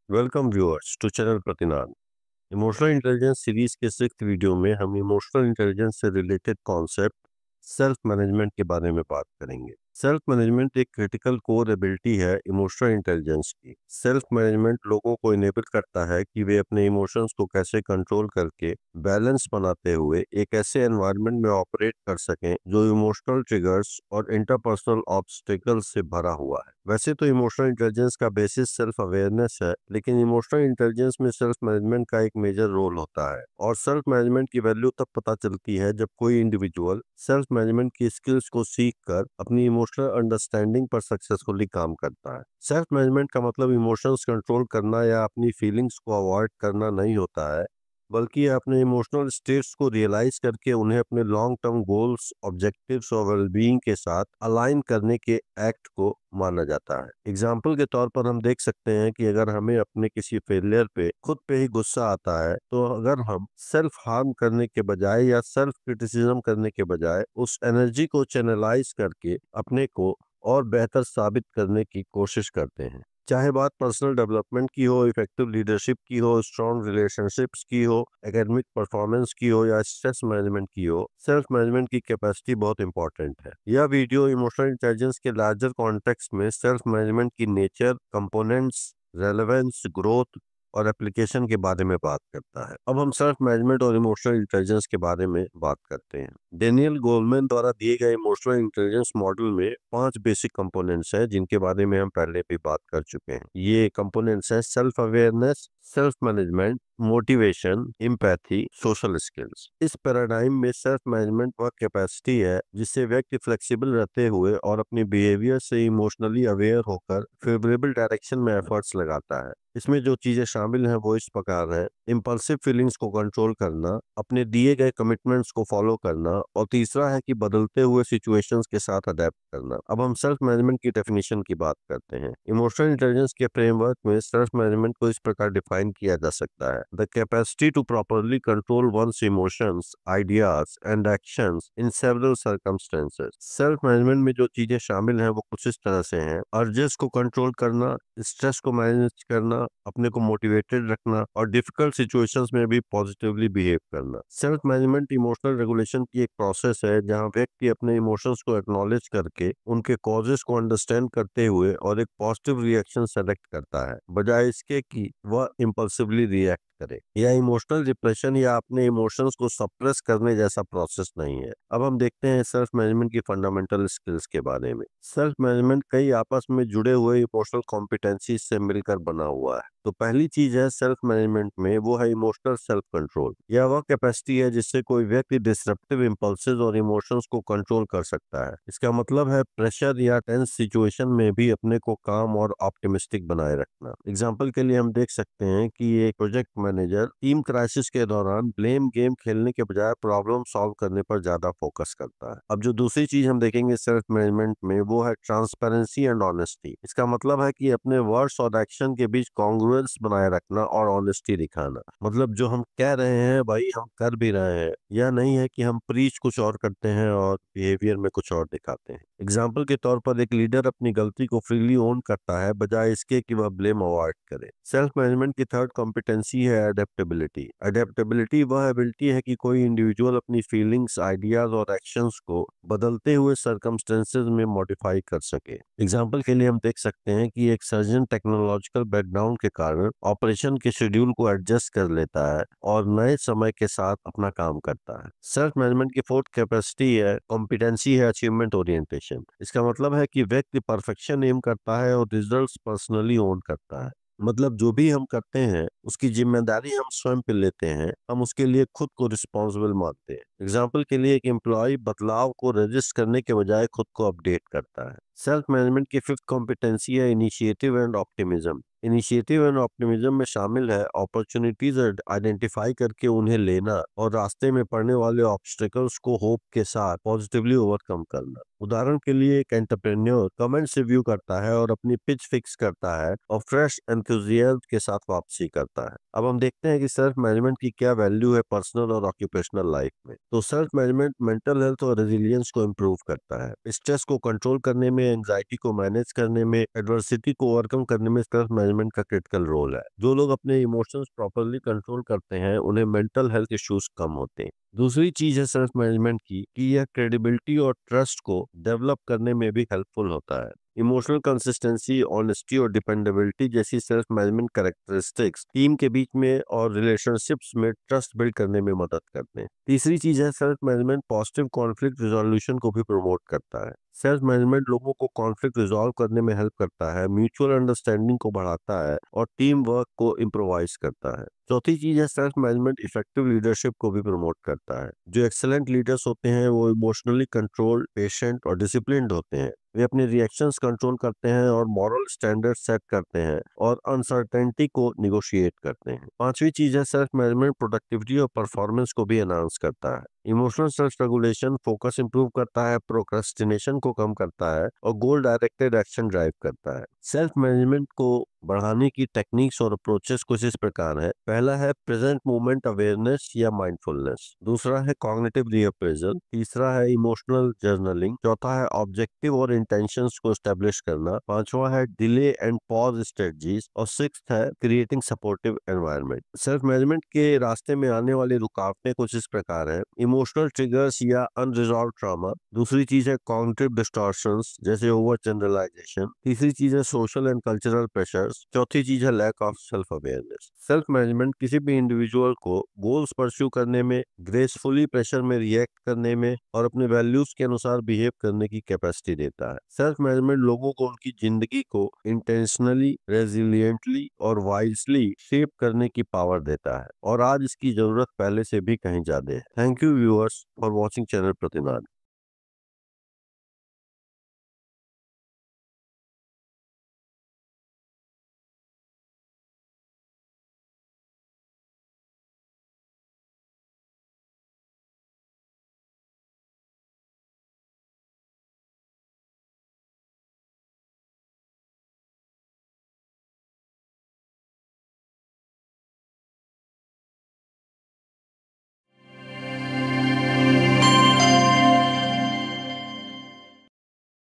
Welcome viewers to channel Pratinad. Emotional intelligence series के 6th video में हम इमोशनल इंटेलिजेंस से रिलेटेड कॉन्सेप्ट सेल्फ मैनेजमेंट के बारे में बात करेंगे। सेल्फ मैनेजमेंट एक क्रिटिकल कोर एबिलिटी है इमोशनल इंटेलिजेंस की। सेल्फ मैनेजमेंट लोगों को इनेबल करता है कि वे अपने इमोशंस को कैसे कंट्रोल करके बैलेंस बनाते हुए एक ऐसे एनवायरनमेंट में ऑपरेट कर सकें जो इमोशनल ट्रिगर्स और इंटरपर्सनल ऑब्स्टिकल्स से भरा हुआ है। वैसे तो इमोशनल इंटेलिजेंस का बेसिस सेल्फ अवेयरनेस है, लेकिन इमोशनल इंटेलिजेंस में सेल्फ मैनेजमेंट का एक मेजर रोल होता है और सेल्फ मैनेजमेंट की वैल्यू तब पता चलती है जब कोई इंडिविजुअल सेल्फ मैनेजमेंट की स्किल्स को सीख कर अपनी इमोशनल अंडरस्टैंडिंग पर सक्सेसफुली काम करता है। सेल्फ मैनेजमेंट का मतलब इमोशंस कंट्रोल करना या अपनी फीलिंग्स को अवॉइड करना नहीं होता है, बल्कि ये अपने इमोशनल स्टेट्स को रियलाइज करके उन्हें अपने लॉन्ग टर्म गोल्स, ऑब्जेक्टिव्स और वेलबीइंग के साथ अलाइन करने के एक्ट को माना जाता है। एग्जाम्पल के तौर पर हम देख सकते हैं कि अगर हमें अपने किसी फेलियर पे खुद पे ही गुस्सा आता है, तो अगर हम सेल्फ हार्म करने के बजाय या सेल्फ क्रिटिसिज्म करने के बजाय उस एनर्जी को चैनलाइज करके अपने को और बेहतर साबित करने की कोशिश करते हैं, चाहे बात पर्सनल डेवलपमेंट की हो, इफेक्टिव लीडरशिप की हो, स्ट्रॉन्ग रिलेशनशिप्स की हो, एकेडमिक परफॉर्मेंस की हो या स्ट्रेस मैनेजमेंट की हो, सेल्फ मैनेजमेंट की कैपेसिटी बहुत इंपॉर्टेंट है। यह वीडियो इमोशनल इंटेलिजेंस के लार्जर कॉन्टेक्स्ट में सेल्फ मैनेजमेंट की नेचर, कंपोनेंट्स, रेलेवेंस, ग्रोथ और एप्लीकेशन के बारे में बात करता है। अब हम सेल्फ मैनेजमेंट और इमोशनल इंटेलिजेंस के बारे में बात करते हैं। डेनियल गोलमैन द्वारा दिए गए इमोशनल इंटेलिजेंस मॉडल में 5 बेसिक कंपोनेंट्स हैं, जिनके बारे में हम पहले भी बात कर चुके हैं। ये कंपोनेंट्स हैं self awareness, self management, motivation, empathy, social skills. इस पैराडाइम में सेल्फ मैनेजमेंट वह कैपेसिटी है जिससे व्यक्ति फ्लेक्सिबल रहते हुए और अपने बिहेवियर से इमोशनली अवेयर होकर फेवरेबल डायरेक्शन में एफर्ट्स लगाता है। इसमें जो चीजें शामिल हैं वो इस प्रकार है: इम्पल्सिव फीलिंग्स को कंट्रोल करना, अपने दिए गए कमिटमेंट्स को फॉलो करना, और तीसरा है कि बदलते हुए सिचुएशंस के साथ अडेप्ट करना। अब हम सेल्फ मैनेजमेंट की डेफिनेशन की बात करते हैं। इमोशनल इंटेलिजेंस के फ्रेमवर्क में सेल्फ मैनेजमेंट को इस प्रकार डिफाइन किया जा सकता है: the capacity to properly control one's emotions, ideas and actions in several circumstances. Self management में जो चीजें शामिल हैं वो कुछ इस तरह से हैं: अर्जेस को कंट्रोल करना, स्ट्रेस को मैनेज करना, अपने को मोटिवेटेड रखना और डिफिकल्ट सिचुएशंस में भी पॉजिटिवली बिहेव करना। सेल्फ मैनेजमेंट इमोशनल रेगुलेशन की एक प्रोसेस है जहां व्यक्ति अपने इमोशंस को एक्नॉलेज करके उनके कॉजेस को अंडरस्टैंड करते हुए और एक पॉजिटिव रिएक्शन सेलेक्ट करता है, बजाय इसके कि वह इम्पल्सिवली रिएक्ट करे। यह इमोशनल रिप्रेशन या अपने इमोशंस को सप्रेस करने जैसा प्रोसेस नहीं है। अब हम देखते हैं सेल्फ मैनेजमेंट की फंडामेंटल स्किल्स के बारे में। सेल्फ मैनेजमेंट कई आपस में जुड़े हुए इमोशनल कॉम्पिटेंसी से मिलकर बना हुआ है। तो पहली चीज है सेल्फ मैनेजमेंट में, वो है इमोशनल सेल्फ कंट्रोल। यह वह कैपेसिटी है जिससे कोई व्यक्ति डिसरप्टिव इम्पल्सेस और इमोशंस को कंट्रोल कर सकता है। इसका मतलब है प्रेशर या टेंस सिचुएशन में भी अपने को काम और ऑप्टिमिस्टिक बनाए रखना। एग्जाम्पल के लिए हम देख सकते हैं कि एक प्रोजेक्ट मैनेजर टीम क्राइसिस के दौरान ब्लेम गेम खेलने के बजाय प्रॉब्लम सॉल्व करने पर ज्यादा फोकस करता है। अब जो दूसरी चीज हम देखेंगे सेल्फ मैनेजमेंट में, वो है ट्रांसपेरेंसी एंड ऑनेस्टी। इसका मतलब है कि अपने वर्ड्स और एक्शन के बीच कॉन्ग्रुएंस बनाए रखना और ऑनेस्टी दिखाना। मतलब जो हम कह रहे हैं भाई हम कर भी रहे हैं, यह नहीं है कि हम प्रीच कुछ और करते हैं और बिहेवियर में कुछ और दिखाते हैं। एग्जाम्पल के तौर पर एक लीडर अपनी गलती को फ्रीली ओन करता है बजाय इसके कि वह ब्लेम अवॉइड करे। सेल्फ मैनेजमेंट की थर्ड कॉम्पिटेंसी है अडेप्टेबिलिटी। अडेप्टेबिलिटी वह एबिलिटी है कि कोई इंडिविजुअल अपनी फीलिंग्स, आइडियाज और एक्शंस को बदलते हुए सर्कमस्टेंसेस में मॉडिफाई कर सके। एग्जाम्पल के लिए हम देख सकते हैं कि एक सर्जन टेक्नोलॉजिकल बैकग्राउंड के कारण ऑपरेशन के शेड्यूल को एडजस्ट कर लेता है और नए समय के साथ अपना काम करता है। सेल्फ मैनेजमेंट की फोर्थ कैपेसिटी है कॉम्पिटेंसी है अचीवमेंट ओरिएंटेशन। इसका मतलब है कि व्यक्ति परफेक्शन एम करता है और रिजल्ट्स पर्सनली ओन करता है। मतलब जो भी हम करते हैं उसकी जिम्मेदारी हम स्वयं पे लेते हैं, हम उसके लिए खुद को रिस्पॉन्सिबल मानते हैं। एग्जाम्पल के लिए एक एम्प्लॉय बदलाव को रजिस्ट करने के बजाय खुद को अपडेट करता है। सेल्फ मैनेजमेंट की फिफ्थ कॉम्पिटेंसी है initiative and optimism. Initiative and optimism में शामिल है अपॉर्चुनिटीज आइडेंटिफाई करके उन्हें लेना और रास्ते में पड़ने वाले ऑब्स्टिकल्स को होप के साथ पॉजिटिवली ओवरकम करना। उदाहरण के लिए एक एंटरप्रेन्योर कमेंट्स रिव्यू करता है और अपनी पिच फिक्स करता है और फ्रेश एंथुजियाज्म के साथ वापसी करता है। अब हम देखते हैं कि सेल्फ मैनेजमेंट की क्या वैल्यू है पर्सनल और ऑक्यूपेशनल लाइफ में। तो सेल्फ मैनेजमेंट मेंटल हेल्थ और रेजिलियंस को इम्प्रूव करता है। स्ट्रेस को कंट्रोल करने में, एंजाइटी को मैनेज करने में, एडवर्सिटी को ओवरकम करने में सेल्फ मैनेजमेंट मैनेजमेंट का क्रिटिकल रोल है। जो लोग अपने इमोशंस प्रॉपरली कंट्रोल करते हैं उन्हें मेंटल हेल्थ इश्यूज कम होते हैं। दूसरी चीज है सेल्फ मैनेजमेंट की कि यह क्रेडिबिलिटी और ट्रस्ट को डेवलप करने में भी हेल्पफुल होता है। इमोशनल कंसिस्टेंसी, ऑनेस्टी और डिपेंडेबिलिटी जैसी सेल्फ मैनेजमेंट कैरेक्टरिस्टिक्स टीम के बीच में और रिलेशनशिप्स में ट्रस्ट बिल्ड करने में मदद करते हैं। तीसरी चीज है self management positive conflict resolution को भी प्रमोट करता है। सेल्फ मैनेजमेंट लोगों को कॉन्फ्लिक्ट रिजॉल्व करने में हेल्प करता है, म्यूचुअल अंडरस्टैंडिंग को बढ़ाता है और टीम वर्क को इम्प्रोवाइज करता है। चौथी चीज है सेल्फ मैनेजमेंट इफेक्टिव लीडरशिप को भी प्रमोट करता है। जो एक्सेलेंट लीडर्स होते हैं वो इमोशनली कंट्रोल्ड, पेशेंट और डिसिप्लिन्ड होते हैं। वे अपने रिएक्शंस कंट्रोल करते हैं और मॉरल स्टैंडर्ड सेट करते हैं और अनसर्टेनिटी को निगोशिएट करते हैं। पांचवी चीज है सेल्फ मैनेजमेंट प्रोडक्टिविटी और परफॉर्मेंस को भी एनहांस करता है। Emotional self regulation focus improve करता है, प्रोक्रेस्टिनेशन को कम करता है और गोल डायरेक्टेड एक्शन ड्राइव करता है। सेल्फ मैनेजमेंट को बढ़ाने की टेक्निक्स और अप्रोचेस कुछ इस प्रकार है। पहला है प्रेजेंट मोमेंट अवेयरनेस या माइंडफुलनेस। दूसरा है कॉग्निटिव रीअप्रेजल। तीसरा है इमोशनल जर्नलिंग। चौथा है ऑब्जेक्टिव और इंटेंशंस को एस्टेब्लिश करना। पांचवा है डिले एंड पॉज स्ट्रेटजीज और सिक्स्थ है creating supportive environment. Self management के रास्ते में आने वाली रुकावटें कुछ इस प्रकार है। इमोशनल ट्रिगर्स या अनरिजॉल्व ट्रॉमा। दूसरी चीज है कॉग्निटिव डिस्टॉर्शंस जैसे ओवर जनरलाइजेशन। तीसरी चीज है सोशल एंड कल्चरल प्रेशर्स। चौथी चीज है lack of self awareness. Self management किसी भी इंडिविजुअल को गोल्स परस्यू करने में, ग्रेसफुली प्रेशर में रिएक्ट करने में और अपने वैल्यूज के अनुसार बिहेव करने की कैपेसिटी देता है। सेल्फ मैनेजमेंट लोगों को उनकी जिंदगी को इंटेंशनली, रेजिलियंटली और वाइजली शेप करने की पावर देता है और आज इसकी जरूरत पहले से भी कहीं ज्यादा है। Thank you viewers for watching channel प्रतिनाद।